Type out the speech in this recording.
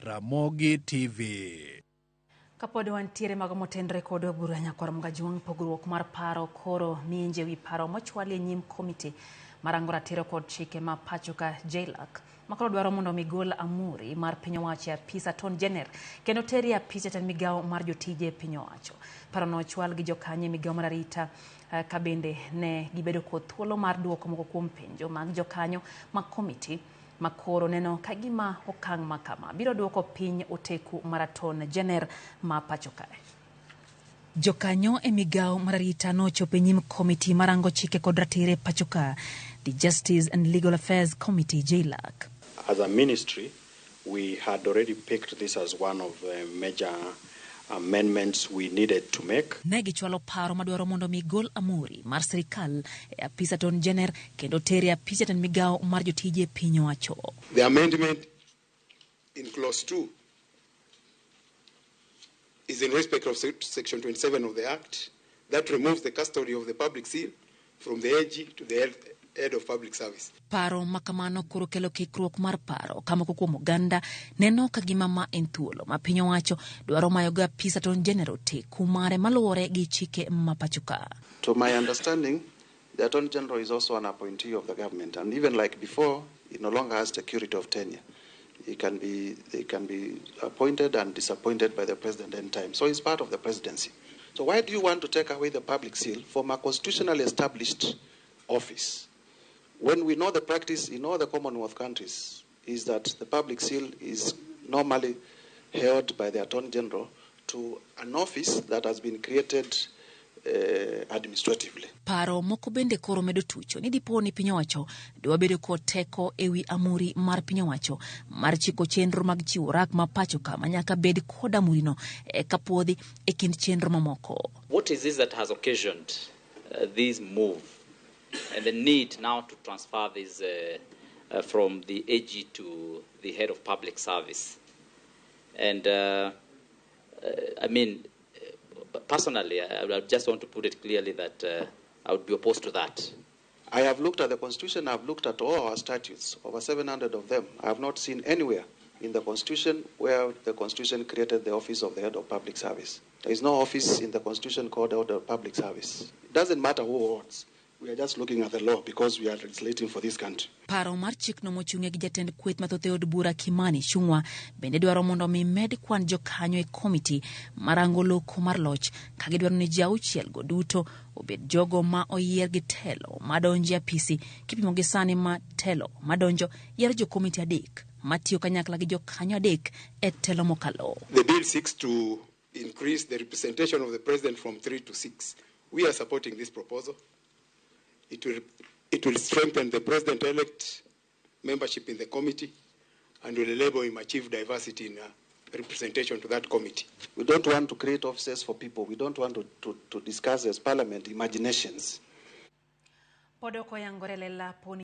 Ramogi TV. Kapod wantiere mag motendre kod bura nyakor mga juang pogruok mar paro koro minje wi paro mochwali nyim komiti marango ratiro kod chike ma pachuka jailak makoro dwaro mondo migol amuri mar piny owacho apisa ton jener kendo teri apisa tan migao mar jotije piny owacho. Paro no ochwal gi jokanye migao mar arita kabende ne gibedo kod thuolo mar duoko moko kuom penjo mag jokanyo mag komiti makoro neno kagima okang' makama biro duoko piny oteku maraton jener ma pachoka. Jokanyo e migao mararita nochopo nyim komiti marango chike kod ratire pachoka, the Justice and Legal Affairs Committee JLAC. As a ministry, we had already picked this as one of the major amendments we needed to make. Negichwalo paro madwaro mondo migol amuri mar Sirkal e apisa ton jener kendo teri apisa tan migao mar jotije piny owacho. The amendment in clause 2 is in respect of section 27 of the Act that removes the custody of the public seal from the AG to the head of public service. Paro makamano koro kelo kikruok mar paro kama kuom Uganda neno kagima ma en thuolo ma piny owacho dwaro mayo ga apisa ton general oteku mare maluwore gi chike ma pachoka. To my understanding, the Attorney General is also an appointee of the government, and even like before, he no longer has security of tenure. He can be appointed and disappointed by the president anytime. So he's part of the presidency. So why do you want to take away the public seal from a constitutionally established office? When we know the practice in all the Commonwealth countries is that the public seal is normally held by the Attorney General to an office that has been created administratively. Paro moko bende koro medo tucho ni dipo ni piny owacho dwa bedo kod teko ewi amuri mar piny owacho mar chiko chenro mag chiwo rak ma pachoka manyaka bed kod amurino kapodhi e kind chenro mamoko. What is this that has occasioned this move and the need now to transfer this from the AG to the head of public service? And I mean, personally, I just want to put it clearly that I would be opposed to that. I have looked at the Constitution, I have looked at all our statutes, over 700 of them. I have not seen anywhere in the Constitution where the Constitution created the office of the head of public service. There is no office in the Constitution called head of public service. It doesn't matter who holds. We are just looking at the law because we are legislating for this country. Paro mar chik no mochung'e gi jatend kweth mathoth e od bura Kimani Chungwa bende dwaro mondo mi med kwan jokanyo e komiti marango loko mar loch ka gidwaro ni ji auchiel go duto obed jogo ma oyier gi telo madonjo apisi kipimo gi sani ma telo madonjo yiero jo komiti adek matiyo kanyakla gi jokanyo adek e telo mokalo. The bill seeks to increase the representation of the president from 3 to 6. We are supporting this proposal. It will strengthen the president-elect membership in the committee and will enable him achieve diversity in representation to that committee. We don't want to create offices for people. We don't want to discuss as parliament imaginations.